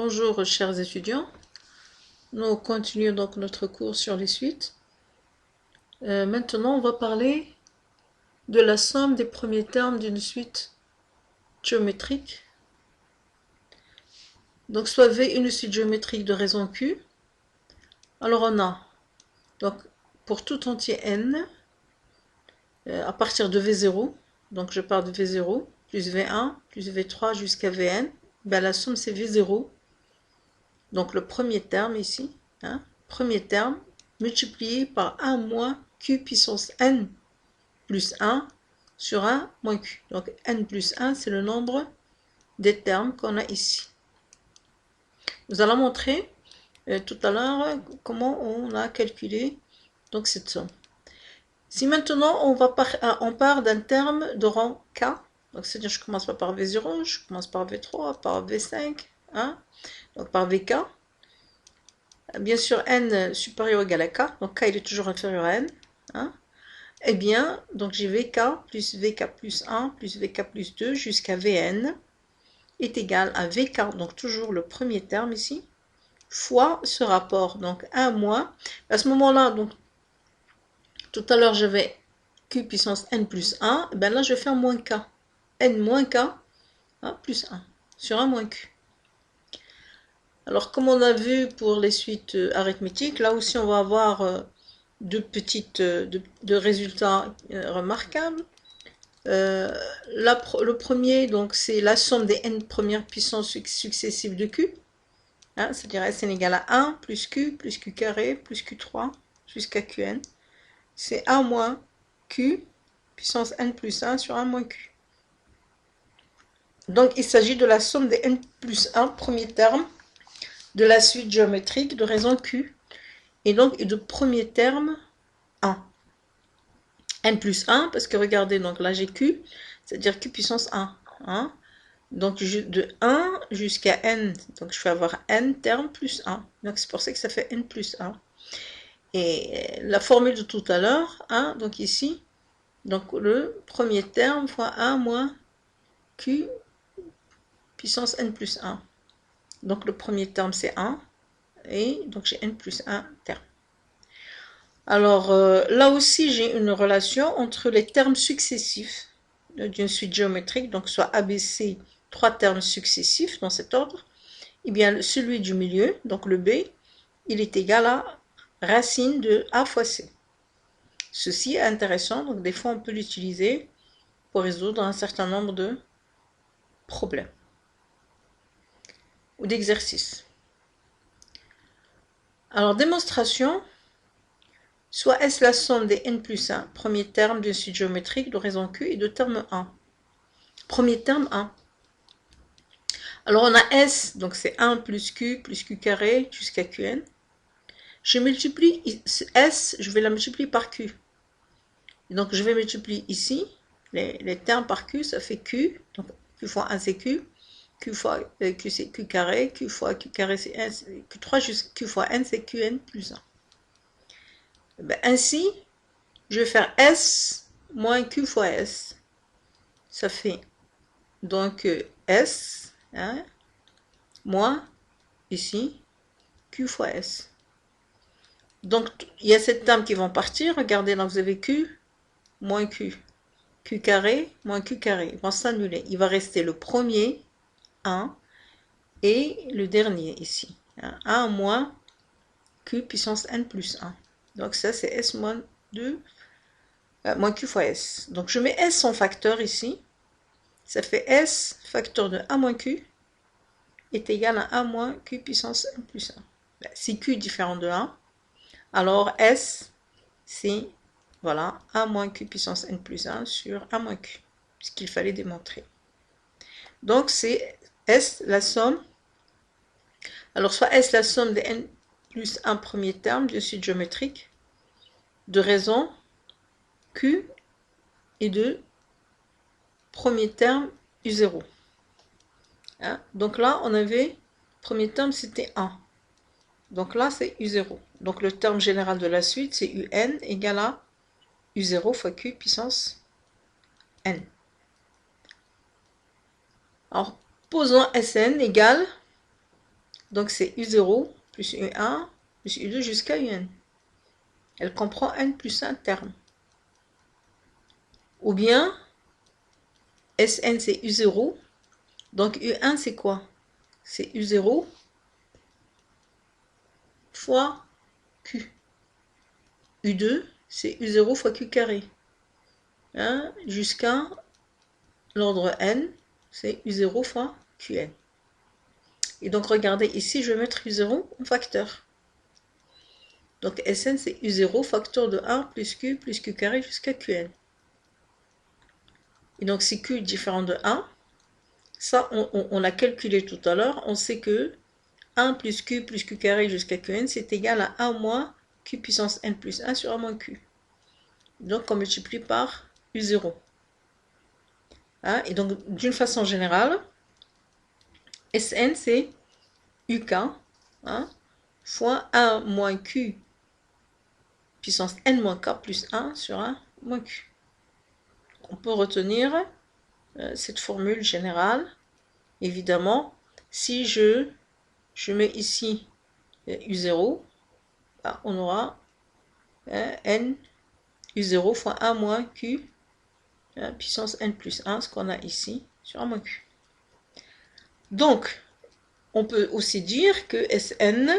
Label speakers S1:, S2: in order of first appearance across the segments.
S1: Bonjour chers étudiants, nous continuons donc notre cours sur les suites. Maintenant on va parler de la somme des premiers termes d'une suite géométrique. Donc soit V une suite géométrique de raison Q. Alors on a, donc pour tout entier n, à partir de V0, donc je pars de V0, plus V1, plus V3 jusqu'à Vn, ben la somme c'est V0. Donc le premier terme ici, premier terme, multiplié par 1 moins q puissance n plus 1 sur 1 moins q. Donc n plus 1, c'est le nombre des termes qu'on a ici. Nous allons montrer tout à l'heure comment on a calculé donc cette somme. Si maintenant on part d'un terme de rang k, donc c'est-à-dire je commence pas par V0, je commence par V3, par V5, donc par VK. Bien sûr, n supérieur ou égal à k, donc k il est toujours inférieur à n. Eh bien, donc j'ai vk plus 1 plus vk plus 2 jusqu'à vn est égal à vk, donc toujours le premier terme ici, fois ce rapport, donc 1 moins. À ce moment-là, donc tout à l'heure j'avais q puissance n plus 1, et bien là je vais faire moins k, n moins k plus 1 sur 1 moins q. Alors, comme on a vu pour les suites arithmétiques, là aussi on va avoir deux résultats remarquables. Le premier, donc, c'est la somme des n premières puissances successives de q. C'est-à-dire s est égal à 1 plus q carré plus q3 jusqu'à qn. C'est 1 moins q puissance n plus 1 sur 1 moins q. Donc, il s'agit de la somme des n plus 1 premier terme de la suite géométrique de raison Q, et donc de premier terme 1. N plus 1, parce que regardez, donc là j'ai Q, c'est-à-dire Q puissance 1. Donc de 1 jusqu'à N, donc je vais avoir N terme plus 1. Donc c'est pour ça que ça fait N plus 1. Et la formule de tout à l'heure, donc ici, donc le premier terme fois 1 moins Q puissance N plus 1. Donc le premier terme c'est 1. Et donc j'ai n plus 1 termes. Alors là aussi j'ai une relation entre les termes successifs d'une suite géométrique, donc soit ABC, 3 termes successifs dans cet ordre, et bien celui du milieu, donc le B, il est égal à racine de A fois C. Ceci est intéressant, donc des fois on peut l'utiliser pour résoudre un certain nombre de problèmes ou d'exercices. Alors démonstration. Soit est-ce la somme des n plus 1, premier terme d'une suite géométrique de raison Q et de terme 1. Premier terme 1. Alors on a S, donc c'est 1 plus Q carré jusqu'à Qn. Je multiplie S, je vais la multiplier par Q. Donc je vais multiplier ici les termes par Q, ça fait Q. Donc Q fois 1 c'est Q. Q fois Q c'est Q carré. Q fois Q carré c'est N. Q3 jusqu'à Q fois N c'est Qn plus 1. Ainsi, je vais faire S moins Q fois S. Ça fait donc S, moins ici Q fois S. Donc il y a ces termes qui vont partir. Regardez, là vous avez Q moins Q. Q carré moins Q carré. Ils vont s'annuler. Il va rester le premier, 1, et le dernier ici. 1 moins Q puissance N plus 1. Donc ça c'est S moins 2, moins Q fois S. Donc je mets S en facteur ici. Ça fait S facteur de 1 moins Q est égal à 1 moins Q puissance N plus 1. Si Q est différent de 1, alors S, c'est voilà, 1 moins Q puissance N plus 1 sur 1 moins Q, ce qu'il fallait démontrer. Donc c'est S la somme, alors soit S la somme de N plus 1 premier terme d'une suite géométrique de raison Q et de premier terme U0. Donc là, on avait, premier terme, c'était 1. Donc là, c'est U0. Donc le terme général de la suite, c'est UN égale à U0 fois Q puissance N. Alors, posons Sn égale Donc c'est U0 plus U1 plus U2 jusqu'à UN. Elle comprend N plus 1 termes. Ou bien, Sn c'est U0. Donc U1 c'est quoi? C'est U0 fois Q. U2 c'est U0 fois Q carré. Hein, jusqu'à l'ordre N, c'est U0 fois Qn. Et donc regardez ici, je vais mettre U0 en facteur. Donc Sn c'est U0 facteur de 1 plus Q carré jusqu'à Qn. Et donc si Q est différent de 1, ça on l'a calculé tout à l'heure, on sait que 1 plus Q carré jusqu'à Qn c'est égal à 1 moins Q puissance N plus 1 sur 1 moins Q. Donc on multiplie par U0. Hein, et donc d'une façon générale, Sn c'est UK, hein, fois 1 moins Q puissance N moins K plus 1 sur 1 moins Q. On peut retenir cette formule générale. Évidemment, si je mets ici U0, bah, on aura N U0 fois 1 moins Q puissance N plus 1, ce qu'on a ici, sur 1 moins Q. Donc, on peut aussi dire que Sn,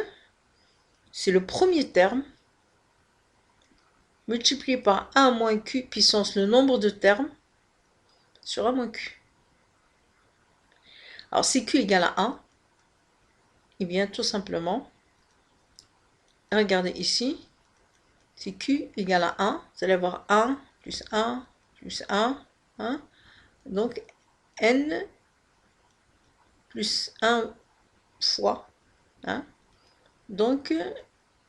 S1: c'est le premier terme multiplié par 1 moins Q puissance le nombre de termes sur 1 moins Q. Alors, si Q égale à 1, eh bien, tout simplement, regardez ici, si Q égale à 1, vous allez avoir 1 plus 1 plus 1, hein, donc N plus 1 fois, hein, donc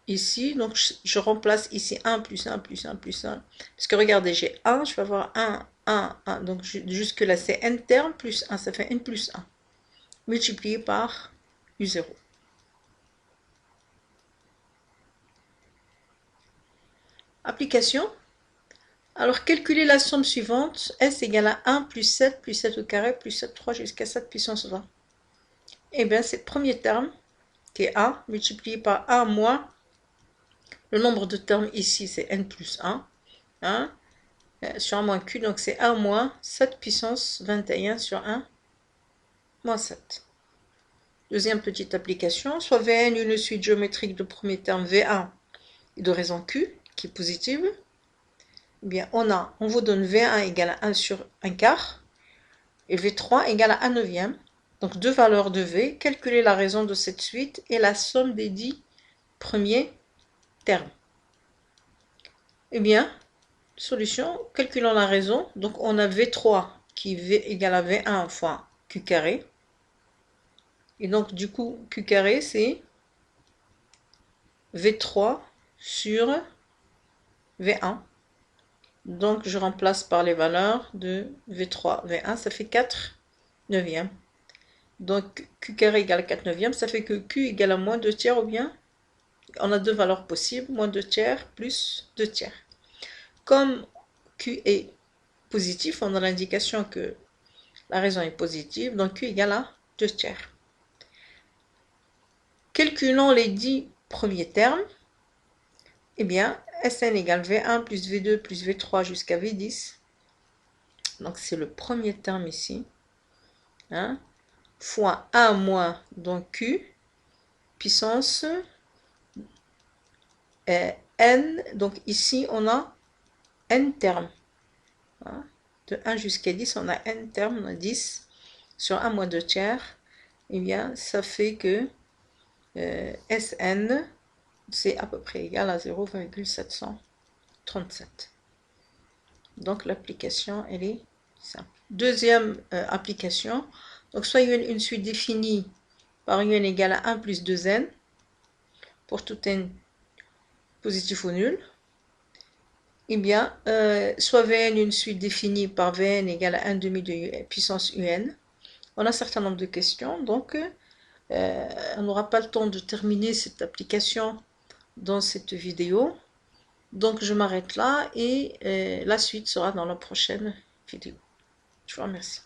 S1: ici, donc je remplace ici 1 plus 1 plus 1 plus 1, parce que regardez, j'ai 1, je vais avoir 1, 1, donc jusque là c'est N terme plus 1, ça fait N plus 1, multiplié par U0. Application. Alors, calculez la somme suivante. S égale à 1 plus 7 au carré plus 7, 3 jusqu'à 7 puissance 20. Eh bien, c'est le premier terme, qui est 1, multiplié par 1 moins le nombre de termes ici, c'est N plus 1, hein, sur 1 moins Q, donc c'est 1 moins 7 puissance 21 sur 1 moins 7. Deuxième petite application, soit Vn une suite géométrique de premier terme V1 et de raison Q, qui est positive. Eh bien, on vous donne V1 égale à 1 sur 1 quart et V3 égale à 1 neuvième. Donc, deux valeurs de V, calculez la raison de cette suite et la somme des 10 premiers termes. Eh bien, solution, calculons la raison. Donc, on a V3 qui est égal à V1 fois Q carré. Et donc, du coup, Q carré, c'est V3 sur V1. Donc, je remplace par les valeurs de V3, V1, ça fait 4 neuvièmes. Donc, Q carré égale 4 neuvièmes, ça fait que Q égale à moins 2 tiers ou bien on a deux valeurs possibles, moins 2 tiers plus 2 tiers. Comme Q est positif, on a l'indication que la raison est positive, donc Q égale à 2 tiers. Calculons les 10 premiers termes. Eh bien, Sn égale V1 plus V2 plus V3 jusqu'à V10. Donc, c'est le premier terme ici. Hein, fois 1 moins donc Q puissance N. Donc, ici, on a N termes. Hein, de 1 jusqu'à 10, on a N termes, on a 10 sur 1 moins 2 tiers. Eh bien, ça fait que Sn, c'est à peu près égal à 0,737. Donc l'application, elle est simple. Deuxième application, donc soit une suite définie par un égale à 1 plus 2n pour tout n positif ou nul. Eh bien, soit Vn une suite définie par Vn égale à 1 demi de puissance Un. On a un certain nombre de questions, donc on n'aura pas le temps de terminer cette application dans cette vidéo. Donc je m'arrête là et la suite sera dans la prochaine vidéo. Je vous remercie.